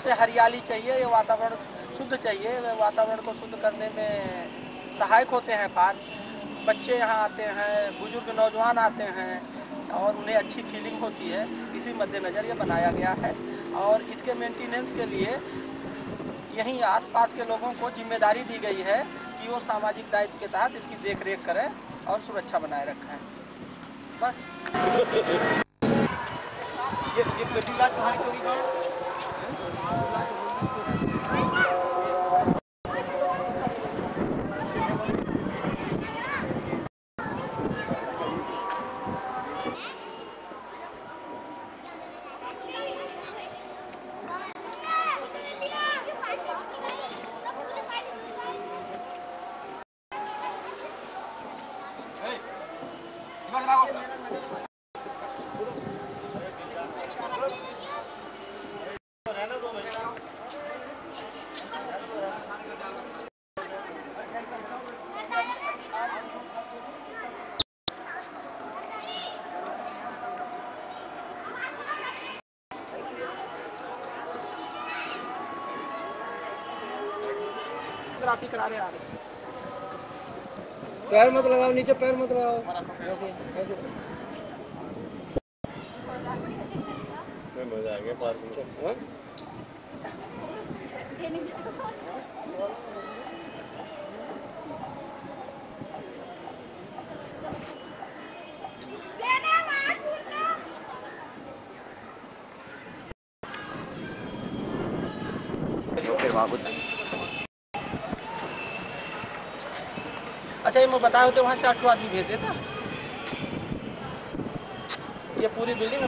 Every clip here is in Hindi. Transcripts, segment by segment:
से हरियाली चाहिए, ये वातावरण शुद्ध चाहिए, वातावरण को शुद्ध करने में सहायक होते हैं पार्क। बच्चे यहाँ आते हैं, बुजुर्ग नौजवान आते हैं और उन्हें अच्छी फीलिंग होती है। इसी मद्देनज़र ये बनाया गया है और इसके मेंटेनेंस के लिए यहीं आसपास के लोगों को जिम्मेदारी दी गई है कि वो सामाजिक दायित्व के तहत इसकी देखरेख करें और सुरक्षा बनाए रखें। बस ये पेटीला तुम्हारी चोरी का करा रहे आ रहे। पैर मत लगाओ, नीचे पैर मत लगाओ। मजा आ गया पार्क में। अच्छा, ये मैं बताया होते वहाँ 4 आदमी भेज देता। ये पूरी बिल्डिंग है।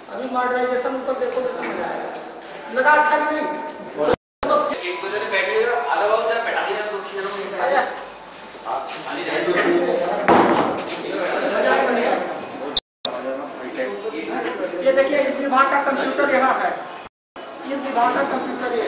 अभी मॉडर्नाइजेशन ऊपर देखो तो समझ आएगा। लगा अच्छा कि नहीं? एक दूसरे से बैठे आधा बहुत जरा बैठा दिया तो किसी ने ये देखिए, इस विभाग का कंप्यूटर यहाँ है। इस विभाग का कंप्यूटर ये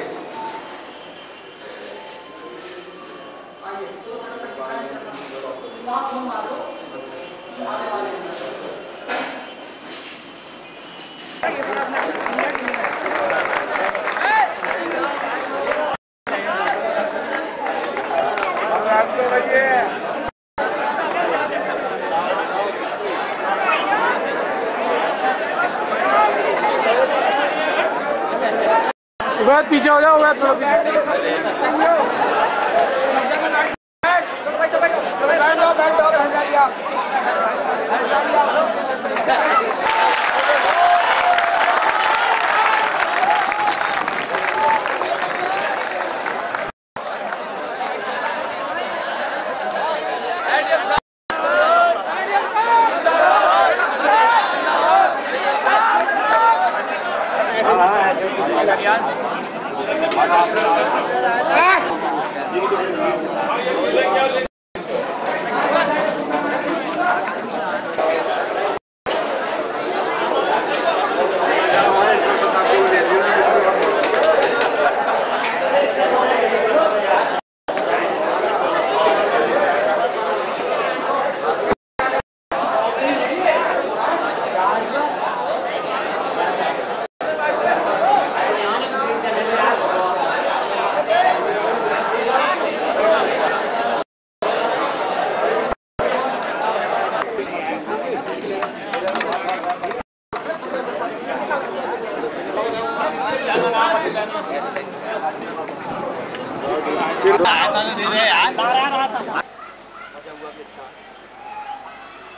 पीछे हो जाओ,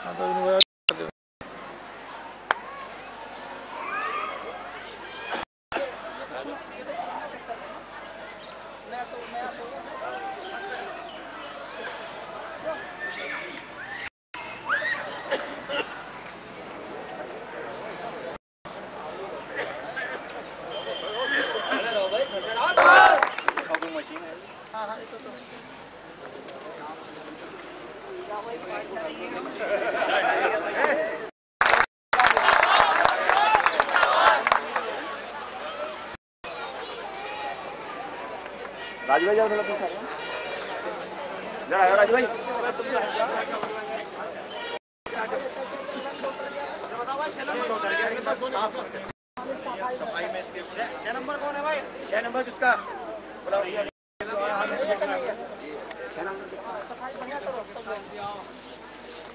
हाँ तो इनको राजू भाई जाओ थोड़ा पीछे जरा आयो राजू भाई सफाई में क्या नंबर कौन है भाई 6 नंबर किसका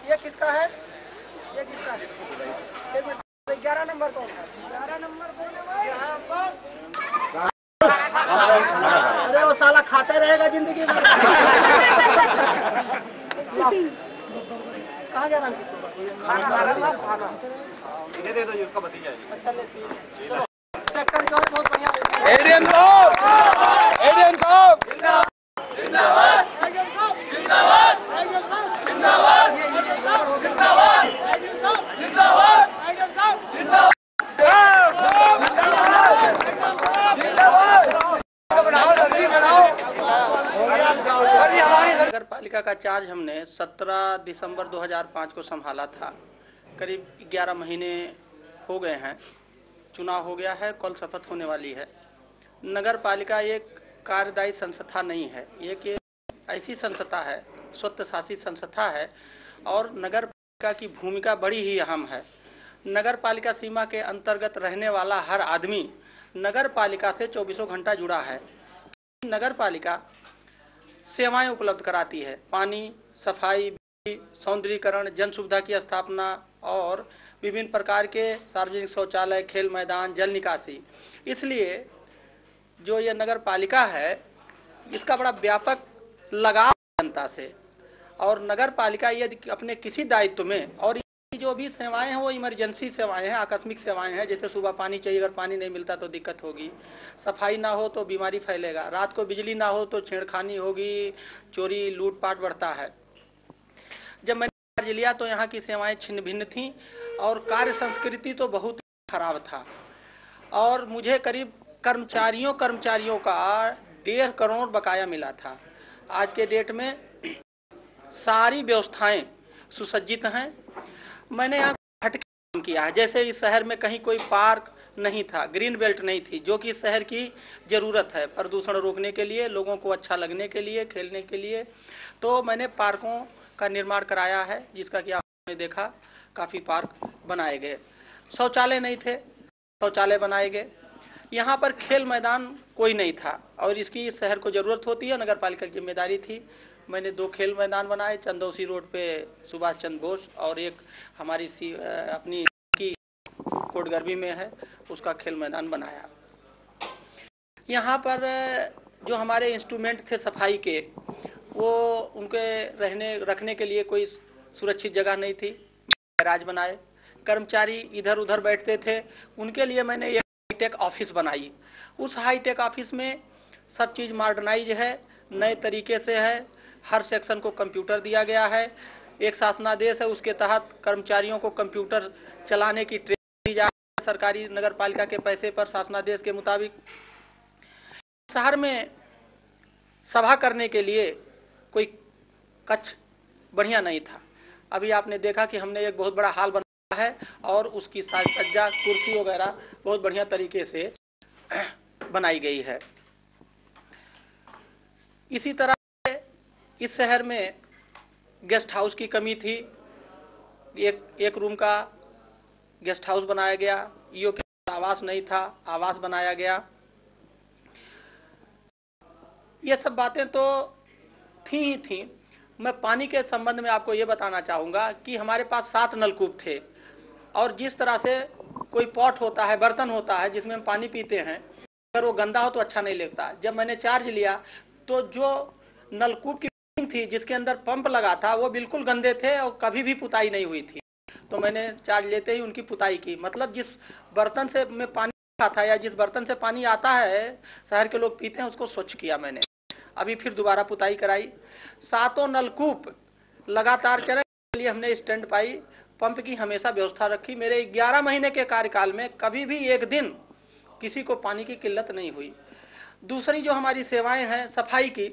ये किसका है? ये किसका है? 11 नंबर कौन है? 11 नंबर कौन है भाई? अरे वो साला खाते रहेगा जिंदगी भर। कहाँ जा रहा है? खाना इन्हें दे दो जी उसका भतीजा है। अच्छा ले चलो ट्रैक्टर जो बहुत बढ़िया एडीएम साहब एडीएम साहब जिंदाबाद जिंदाबाद जिंदाबाद जिंदाबाद जिंदाबाद नगर पालिका का चार्ज हमने 17 दिसंबर 2005 को संभाला था। करीब 11 महीने हो गए हैं। चुनाव हो गया है, कल शपथ होने वाली है। नगर पालिका एक कार्यदायी संस्था नहीं है, एक ऐसी संस्था है, स्वतःशासी संस्था है और नगर पालिका की भूमिका बड़ी ही अहम है। नगर पालिका सीमा के अंतर्गत रहने वाला हर आदमी नगर पालिका से 24 घंटा जुड़ा है। नगर पालिका सेवाएं उपलब्ध कराती है, पानी, सफाई, सौंदर्यीकरण, जन सुविधा की स्थापना और विभिन्न प्रकार के सार्वजनिक शौचालय, खेल मैदान, जल निकासी। इसलिए जो ये नगर पालिका है इसका बड़ा व्यापक लगाव जनता से और नगर पालिका यदि अपने किसी दायित्व में और जो भी सेवाएं हैं वो इमरजेंसी सेवाएं हैं, आकस्मिक सेवाएं हैं। जैसे सुबह पानी चाहिए, अगर पानी नहीं मिलता तो दिक्कत होगी, सफाई ना हो तो बीमारी फैलेगा, रात को बिजली ना हो तो छेड़खानी होगी, चोरी लूटपाट बढ़ता है। जब मैंने चार्ज लिया तो यहाँ की सेवाएं छिन्न भिन्न थी और कार्य संस्कृति तो बहुत खराब था और मुझे करीब कर्मचारियों का 1.5 करोड़ बकाया मिला था। आज के डेट में सारी व्यवस्थाएं सुसज्जित हैं। मैंने यहाँ हटके काम किया है। जैसे इस शहर में कहीं कोई पार्क नहीं था, ग्रीन बेल्ट नहीं थी, जो कि इस शहर की जरूरत है प्रदूषण रोकने के लिए, लोगों को अच्छा लगने के लिए, खेलने के लिए। तो मैंने पार्कों का निर्माण कराया है, जिसका कि आपने देखा काफ़ी पार्क बनाए गए। शौचालय नहीं थे, शौचालय बनाए गए। यहाँ पर खेल मैदान कोई नहीं था और इसकी इस शहर को ज़रूरत होती है, नगर पालिका की जिम्मेदारी थी। मैंने 2 खेल मैदान बनाए, चंदौसी रोड पे सुभाष चंद्र बोस और एक हमारी अपनी की कोटगरबी में है, उसका खेल मैदान बनाया। यहाँ पर जो हमारे इंस्ट्रूमेंट थे सफाई के, वो उनके रखने के लिए कोई सुरक्षित जगह नहीं थी। गैराज बनाए, कर्मचारी इधर उधर बैठते थे, उनके लिए मैंने एक हाईटेक ऑफिस बनाई। उस हाईटेक ऑफिस में सब चीज़ मॉडर्नाइज है, नए तरीके से है। हर सेक्शन को कंप्यूटर दिया गया है। एक शासनादेश है, उसके तहत कर्मचारियों को कंप्यूटर चलाने की ट्रेनिंग दी जा रही है सरकारी नगर पालिका के पैसे पर, शासनादेश के मुताबिक। शहर में सभा करने के लिए कोई कक्ष बढ़िया नहीं था। अभी आपने देखा कि हमने एक बहुत बड़ा हॉल बनाया है और उसकी साज सज्जा, कुर्सी वगैरह बहुत बढ़िया तरीके से बनाई गई है। इसी तरह इस शहर में गेस्ट हाउस की कमी थी। एक रूम का गेस्ट हाउस बनाया गया। ईओ के आवास नहीं था, आवास बनाया गया। ये सब बातें तो थी ही थी। मैं पानी के संबंध में आपको ये बताना चाहूँगा कि हमारे पास 7 नलकूप थे और जिस तरह से कोई पॉट होता है, बर्तन होता है जिसमें हम पानी पीते हैं, अगर वो गंदा हो तो अच्छा नहीं लगता। जब मैंने चार्ज लिया तो जो नलकूप की थी जिसके अंदर पंप लगा था वो बिल्कुल गंदे थे और कभी भी पुताई नहीं हुई थी। तो मैंने चार्ज लेते ही उनकी पुताई की। मतलब जिस बर्तन से मैं पानी था या जिस बर्तन से पानी आता है शहर के लोग पीते हैं उसको स्वच्छ किया मैंने। अभी फिर दोबारा पुताई कराई। 7 नलकूप लगातार चले, इसलिए हमने स्टैंड पाई पंप की हमेशा व्यवस्था रखी। मेरे 11 महीने के कार्यकाल में कभी भी एक दिन किसी को पानी की किल्लत नहीं हुई। दूसरी जो हमारी सेवाएं हैं सफाई की,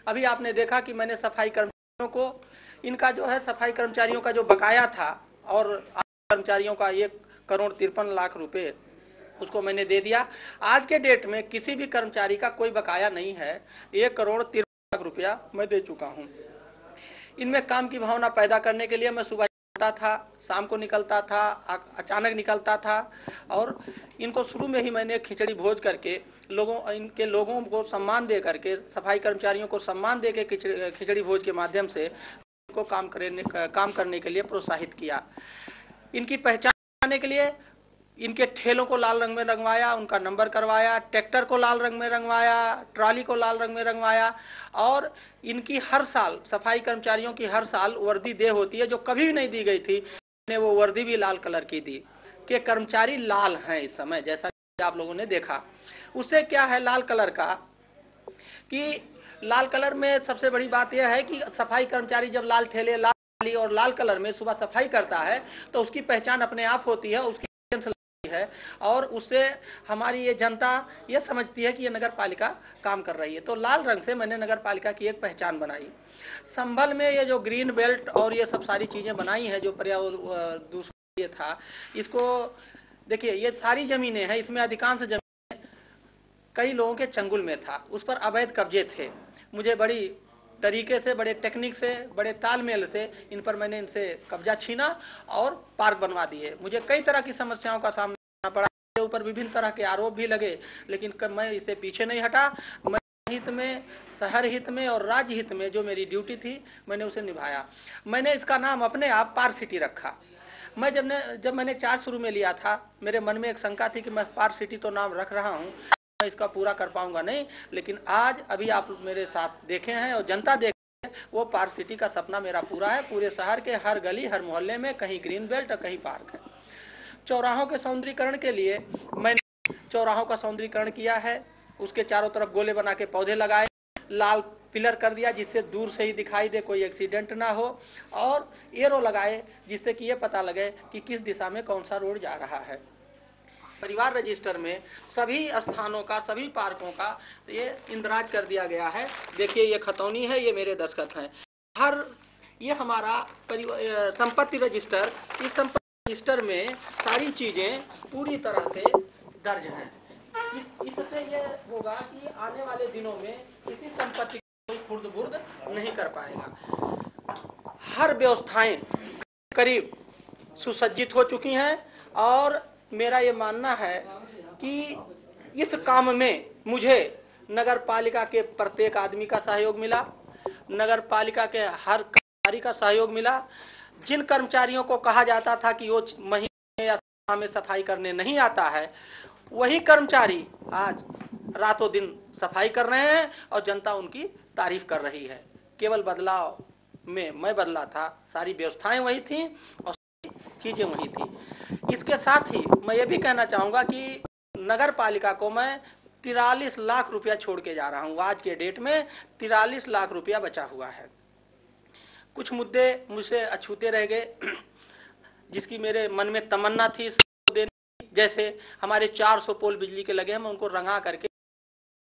अभी आपने देखा कि मैंने सफाई कर्मचारियों को, इनका जो है सफाई कर्मचारियों का जो बकाया था और कर्मचारियों का 1,53,00,000 रुपए उसको मैंने दे दिया। आज के डेट में किसी भी कर्मचारी का कोई बकाया नहीं है। 1,53,00,000 रुपया मैं दे चुका हूं। इनमें काम की भावना पैदा करने के लिए मैं सुबह जाता था, शाम को निकलता था, अचानक निकलता था और इनको शुरू में ही मैंने खिचड़ी भोज करके इनके लोगों को सम्मान दे करके, सफाई कर्मचारियों को सम्मान दे के खिचड़ी भोज के माध्यम से इनको काम करने के लिए प्रोत्साहित किया। इनकी पहचान करने के लिए इनके ठेलों को लाल रंग में रंगवाया, उनका नंबर करवाया, ट्रैक्टर को लाल रंग में रंगवाया, ट्रॉली को लाल रंग में रंगवाया और इनकी हर साल सफाई कर्मचारियों की हर साल वर्दी दे होती है जो कभी भी नहीं दी गई थी। मैंने वो वर्दी भी लाल कलर की दी कि कर्मचारी लाल हैं इस समय, जैसा कि आप लोगों ने देखा। उससे क्या है लाल कलर का कि लाल कलर में सबसे बड़ी बात यह है कि सफाई कर्मचारी जब लाल ठेले, लाल और लाल कलर में सुबह सफाई करता है तो उसकी पहचान अपने आप होती है, उसकी है और उससे हमारी ये जनता ये समझती है कि ये नगर पालिका काम कर रही है। तो लाल रंग से मैंने नगर पालिका की एक पहचान बनाई। संभल में ये जो ग्रीन बेल्ट और ये सब सारी चीजें बनाई हैं जो पर्यावरण दूषण ये था, इसको देखिए ये सारी जमीनें हैं, इसमें अधिकांश जमीनें कई लोगों के चंगुल में था, उस पर अवैध कब्जे थे। मुझे बड़ी तरीके से, बड़े टेक्निक से, बड़े तालमेल से इन पर मैंने इनसे कब्जा छीना और पार्क बनवा दिए। मुझे कई तरह की समस्याओं का सामना करना पड़ा, मेरे ऊपर विभिन्न तरह के आरोप भी लगे, लेकिन मैं इसे पीछे नहीं हटा। मैं हित में, शहर हित में और राज्य हित में जो मेरी ड्यूटी थी मैंने उसे निभाया। मैंने इसका नाम अपने आप पार्क सिटी रखा। मैं जब मैंने चार्ज शुरू में लिया था, मेरे मन में एक शंका थी कि मैं पार्क सिटी तो नाम रख रहा हूँ, मैं इसका पूरा कर पाऊंगा नहीं, लेकिन आज अभी आप मेरे साथ देखे हैं और जनता देखे हैं, वो पार्क सिटी का सपना मेरा पूरा है। पूरे शहर के हर गली, हर मोहल्ले में कहीं ग्रीन बेल्ट और कहीं पार्क है। चौराहों के सौंदर्यीकरण के लिए मैंने चौराहों का सौंदर्यीकरण किया है, उसके चारों तरफ गोले बना के पौधे लगाए, लाल पिलर कर दिया जिससे दूर से ही दिखाई दे, कोई एक्सीडेंट ना हो, और एरो लगाए जिससे कि ये पता लगे कि किस दिशा में कौन सा रोड जा रहा है। परिवार रजिस्टर में सभी स्थानों का, सभी पार्कों का ये इंदराज कर दिया गया है। देखिए ये खतौनी है, ये मेरे दस्तखत हैं। ये हमारा संपत्ति रजिस्टर, इस संपत्ति रजिस्टर में सारी चीजें पूरी तरह से दर्ज हैं। इससे ये होगा कि आने वाले दिनों में किसी संपत्ति कोई खुर्द-बुर्द नहीं कर पाएगा। हर व्यवस्थाएं करीब सुसज्जित हो चुकी हैं और मेरा ये मानना है कि इस काम में मुझे नगर पालिका के प्रत्येक आदमी का सहयोग मिला, नगर पालिका के हर कर्मचारी का सहयोग मिला। जिन कर्मचारियों को कहा जाता था कि वो महीने या साल में सफाई करने नहीं आता है, वही कर्मचारी आज रातों दिन सफाई कर रहे हैं और जनता उनकी तारीफ कर रही है। केवल बदलाव में मैं बदला था, सारी व्यवस्थाएं वही थी और चीजें वही थी। इसके साथ ही मैं ये भी कहना चाहूंगा कि नगर पालिका को मैं 43 लाख रुपया छोड़ के जा रहा हूं। आज के डेट में 43 लाख रुपया बचा हुआ है। कुछ मुद्दे मुझसे अछूते रह गए जिसकी मेरे मन में तमन्ना थी देने, जैसे हमारे 400 पोल बिजली के लगे हैं, मैं उनको रंगा करके